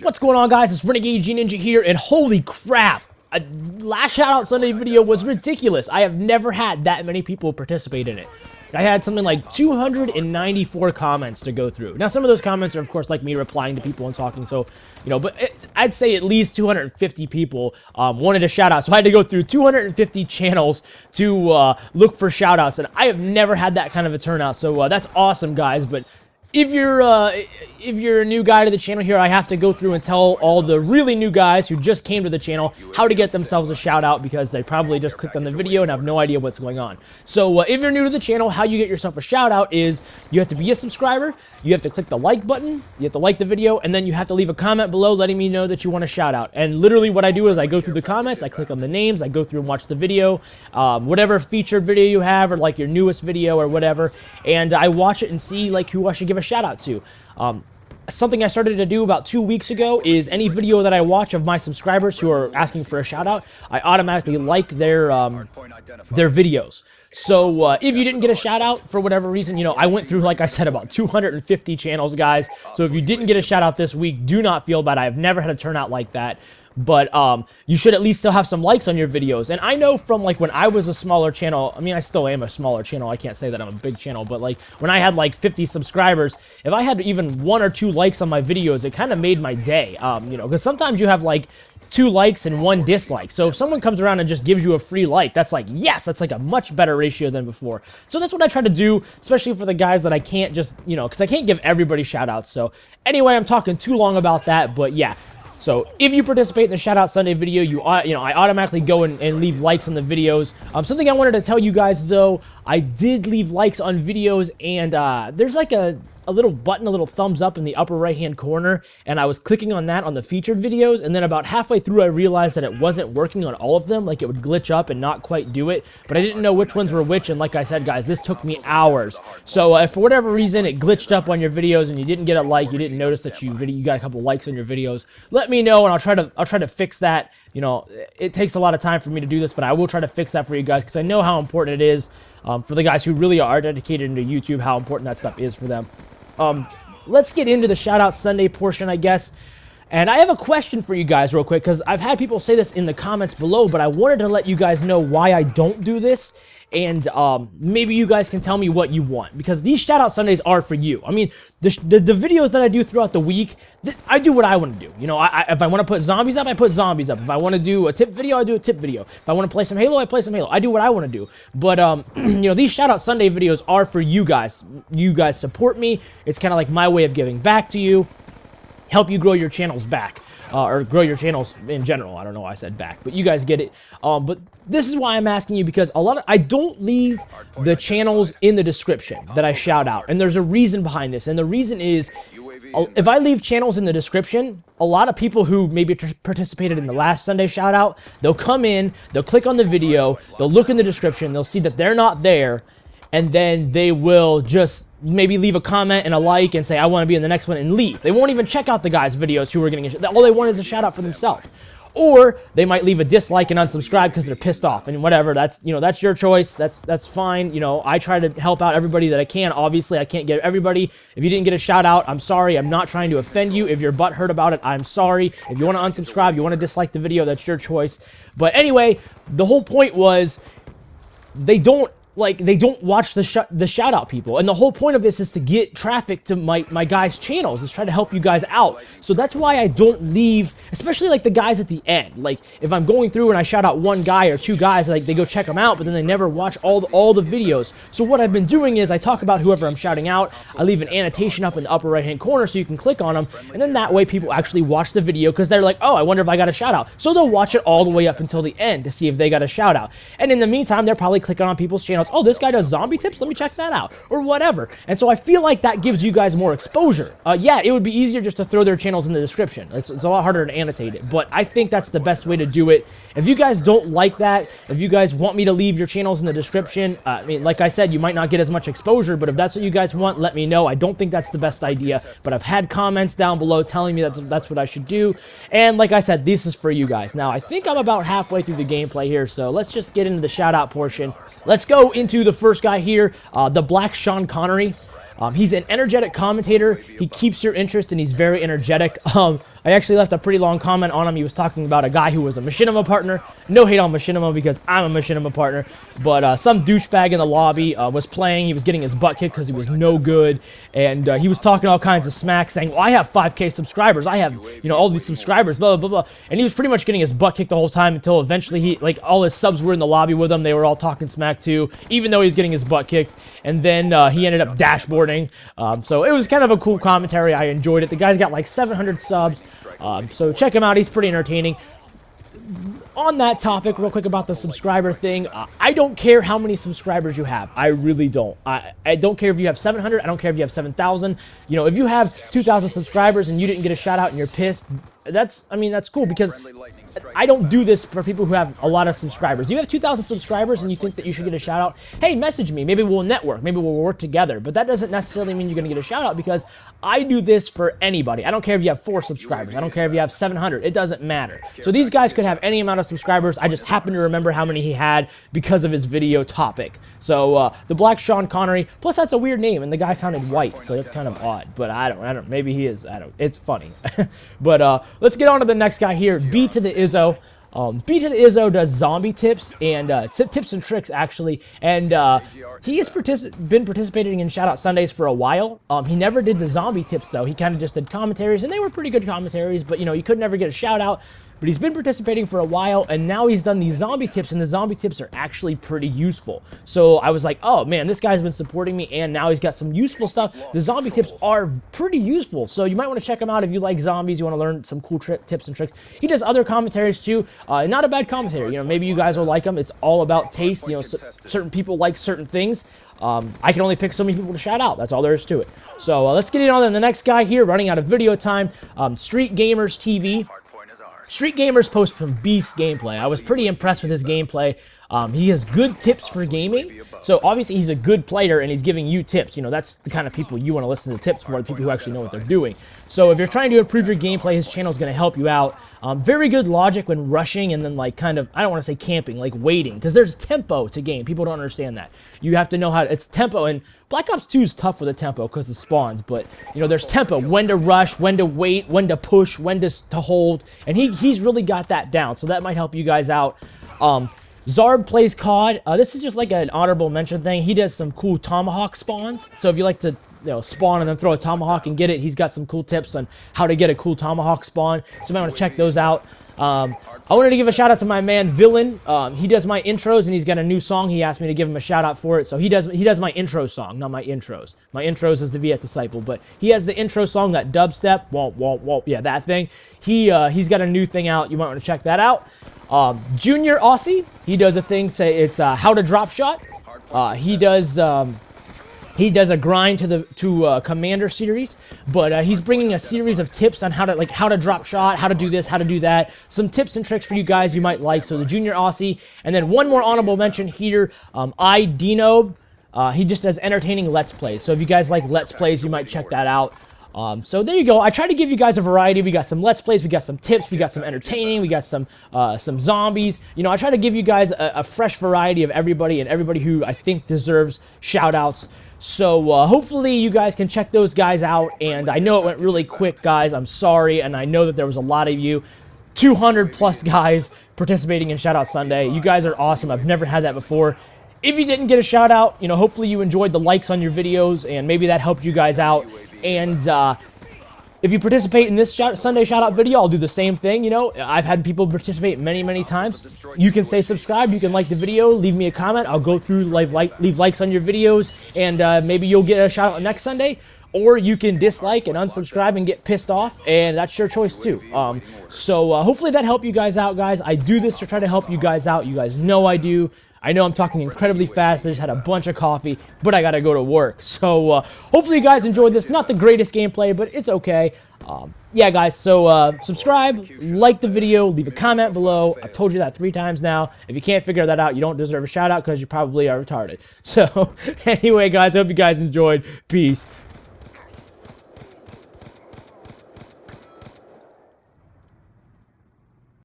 What's going on, guys? It's RenegadeGNinja here, and holy crap! Last Shoutout Sunday video was ridiculous. I have never had that many people participate in it. I had something like 294 comments to go through. Now, some of those comments are, of course, like me replying to people and talking, so, you know, but I'd say at least 250 people wanted a shout-out, so I had to go through 250 channels to look for shout-outs, and I have never had that kind of a turnout, so that's awesome, guys. But if you're a new guy to the channel here, I have to go through and tell all the really new guys who just came to the channel how to get themselves a shout out, because they probably just clicked on the video and have no idea what's going on. So if you're new to the channel, how you get yourself a shout out is you have to be a subscriber, you have to click the like button, you have to like the video, and then you have to leave a comment below letting me know that you want a shout out. And literally what I do is I go through the comments, I click on the names, I go through and watch the video, whatever featured video you have, or like your newest video or whatever, and I watch it and see like who I should give a shout out to. Something I started to do about 2 weeks ago is any video that I watch of my subscribers who are asking for a shout out, I automatically like their videos. So if you didn't get a shout out for whatever reason, you know, I went through, like I said, about 250 channels, guys. So if you didn't get a shout out this week, do not feel bad. I have never had a turnout like that. But you should at least still have some likes on your videos. And I know from like when I was a smaller channel, I mean, I still am a smaller channel, I can't say that I'm a big channel, but like when I had like 50 subscribers, if I had even 1 or 2 likes on my videos, it kind of made my day. You know, because sometimes you have like 2 likes and 1 dislike. So if someone comes around and just gives you a free like, that's like, yes, that's like a much better ratio than before. So that's what I try to do, especially for the guys that I can't just, you know, because I can't give everybody shout outs. So anyway, I'm talking too long about that, but yeah. So if you participate in the Shoutout Sunday video, you know, I automatically go and leave likes on the videos. Something I wanted to tell you guys, though, I did leave likes on videos, and there's like a little button, a little thumbs up in the upper right-hand corner, and I was clicking on that on the featured videos, and then about halfway through I realized that it wasn't working on all of them, like it would glitch up and not quite do it, but I didn't know which ones were which, and like I said, guys, this took me hours. So if for whatever reason it glitched up on your videos and you didn't get a like, you didn't notice that you got a couple likes on your videos, let me know, and I'll try to fix that. You know, it takes a lot of time for me to do this, but I will try to fix that for you guys, because I know how important it is for the guys who really are dedicated into YouTube, how important that stuff is for them. Let's get into the Shoutout Sunday portion, I guess. And I have a question for you guys real quick, because I've had people say this in the comments below, but I wanted to let you guys know why I don't do this. And maybe you guys can tell me what you want, because these Shoutout Sundays are for you. I mean, the videos that I do throughout the week, I do what I want to do. You know, if I want to put zombies up, I put zombies up. If I want to do a tip video, I do a tip video. If I want to play some Halo, I play some Halo. I do what I want to do. But, you know, these Shoutout Sunday videos are for you guys. You guys support me. It's kind of like my way of giving back to you, help you grow your channels back. Or grow your channels in general. I don't know why I said back, but you guys get it. But this is why I'm asking you, because I don't leave the channels in the description that I shout out, and there's a reason behind this, and the reason is, if I leave channels in the description, a lot of people who maybe participated in the last Sunday shout out, they'll come in, they'll click on the video, they'll look in the description, they'll see that they're not there, and then they will just maybe leave a comment and a like and say, I want to be in the next one, and leave. They won't even check out the guys' videos who are getting a all they want is a shout out for themselves. Or they might leave a dislike and unsubscribe because they're pissed off, and whatever. That's, you know, that's your choice. That's fine. You know, I try to help out everybody that I can. Obviously, I can't get everybody. If you didn't get a shout out, I'm sorry. I'm not trying to offend you. If you're butthurt about it, I'm sorry. If you want to unsubscribe, you want to dislike the video, that's your choice. But anyway, the whole point was they don't watch the shout out people, and the whole point of this is to get traffic to my guys' channels, is try to help you guys out. So that's why I don't leave, especially like the guys at the end. Like if I'm going through and I shout out 1 guy or 2 guys, like they go check them out, but then they never watch all the videos. So what I've been doing is I talk about whoever I'm shouting out, I leave an annotation up in the upper right hand corner so you can click on them, and then that way people actually watch the video, because they're like, oh, I wonder if I got a shout out. So they'll watch it all the way up until the end to see if they got a shout out. And in the meantime, they're probably clicking on people's channels. Oh, this guy does zombie tips, let me check that out, or whatever. And so I feel like that gives you guys more exposure. Yeah, it would be easier just to throw their channels in the description. It's a lot harder to annotate it, but I think that's the best way to do it. If you guys don't like that, if you guys want me to leave your channels in the description, I mean, like I said, you might not get as much exposure, but if that's what you guys want, let me know. I don't think that's the best idea, but I've had comments down below telling me that's what I should do, and like I said, this is for you guys. Now, I think I'm about halfway through the gameplay here, so let's just get into the shout out portion. Let's go into the first guy here, the Black Sean Connery. He's an energetic commentator. He keeps your interest, and he's very energetic. I actually left a pretty long comment on him. He was talking about a guy who was a machinima partner. No hate on machinima because I'm a machinima partner, but some douchebag in the lobby was playing. He was getting his butt kicked because he was no good, and he was talking all kinds of smack, saying, well, I have 5K subscribers. I have, you know, all these subscribers, blah, blah, blah, blah. And he was pretty much getting his butt kicked the whole time until eventually he, like, all his subs were in the lobby with him. They were all talking smack too, even though he was getting his butt kicked. And then he ended up dashboarding. So it was kind of a cool commentary. I enjoyed it. The guy's got like 700 subs. So check him out. He's pretty entertaining. On that topic, real quick about the subscriber thing, I don't care how many subscribers you have. I really don't. I don't care if you have 700. I don't care if you have 7,000. You know, if you have 2,000 subscribers and you didn't get a shout out and you're pissed, that's cool, because I don't do this for people who have a lot of subscribers. You have 2,000 subscribers and you think that you should get a shout out, hey, message me. Maybe we'll network. Maybe we'll work together. But that doesn't necessarily mean you're going to get a shout out, because I do this for anybody. I don't care if you have 4 subscribers. I don't care if you have 700. It doesn't matter. So these guys could have any amount of subscribers. I just happen to remember how many he had because of his video topic. So the Black Sean Connery, plus that's a weird name, and the guy sounded white, so that's kind of odd. But I don't. Maybe he is. It's funny. But let's get on to the next guy here. B to the Izzo. B to the Izzo does zombie tips and tips and tricks, actually, and he has been participating in Shoutout Sundays for a while. He never did the zombie tips, though. He kind of just did commentaries, and they were pretty good commentaries, but, you know, you could never get a shout out. But he's been participating for a while, and now he's done these zombie tips, and the zombie tips are actually pretty useful. So I was like, oh man, this guy's been supporting me, and now he's got some useful stuff. The zombie tips are pretty useful, so you might want to check him out if you like zombies, you want to learn some cool tips and tricks. He does other commentaries too. Not a bad commentator. You know, maybe you guys will like him. It's all about taste. You know, certain people like certain things. I can only pick so many people to shout out. That's all there is to it. So let's get on to the next guy here. Running out of video time. Street Gamers TV. Street Gamers posts some beast gameplay. I was pretty impressed with his gameplay. He has good tips for gaming. So obviously he's a good player and he's giving you tips. You know, that's the kind of people you want to listen to tips for, the people who actually know what they're doing. So if you're trying to improve your gameplay, his channel is going to help you out. Very good logic when rushing and then, like, kind of, I don't want to say camping, like waiting, because there's tempo to game. People don't understand that. You have to know how it's tempo, and Black Ops 2 is tough with the tempo because of spawns, but, you know, there's tempo, when to rush, when to wait, when to push, when to hold, and he's really got that down, so that might help you guys out. Zarb plays COD. This is just like an honorable mention thing. He does some cool tomahawk spawns, so if you like to, you know, spawn and then throw a tomahawk and get it, he's got some cool tips on how to get a cool tomahawk spawn, so you might want to check those out. I wanted to give a shout out to my man Villain. He does my intros, and he's got a new song. He asked me to give him a shout out for it. So he does my intro song, not my intros. My intros is the Viet Disciple, but he has the intro song, that dubstep, womp womp womp, yeah, that thing. He's got a new thing out. You might want to check that out. Junior Aussie, he does a thing. Say it's how to drop shot. He does a grind to Commander series, but he's bringing a series of tips on how to drop shot, how to do this, how to do that. Some tips and tricks for you guys you might like. So the Junior Aussie, and then one more honorable mention here, Dino. He just does entertaining Let's Plays. So if you guys like Let's Plays, you might check that out. So there you go. I try to give you guys a variety. We got some Let's Plays, we got some tips, we got some entertaining, we got some zombies. You know, I try to give you guys a fresh variety of everybody, and everybody who I think deserves shout outs. So hopefully you guys can check those guys out, and I know it went really quick, guys. I'm sorry, and I know that there was a lot of you. 200 plus guys participating in Shoutout Sunday. You guys are awesome. I've never had that before. If you didn't get a shout out, you know, hopefully you enjoyed the likes on your videos, and maybe that helped you guys out. And if you participate in this Sunday shout-out video, I'll do the same thing, you know. I've had people participate many, many times. You can say subscribe, you can like the video, leave me a comment. I'll go through, leave likes on your videos, and maybe you'll get a shout-out next Sunday. Or you can dislike and unsubscribe and get pissed off, and that's your choice too. So hopefully that helped you guys out, guys. I do this to try to help you guys out. You guys know I do. I know I'm talking incredibly fast. I just had a bunch of coffee, but I gotta go to work. So hopefully you guys enjoyed this. Not the greatest gameplay, but it's okay. Yeah, guys, so subscribe, like the video, leave a comment below. I've told you that 3 times now. If you can't figure that out, you don't deserve a shout out because you probably are retarded. So anyway, guys, I hope you guys enjoyed. Peace.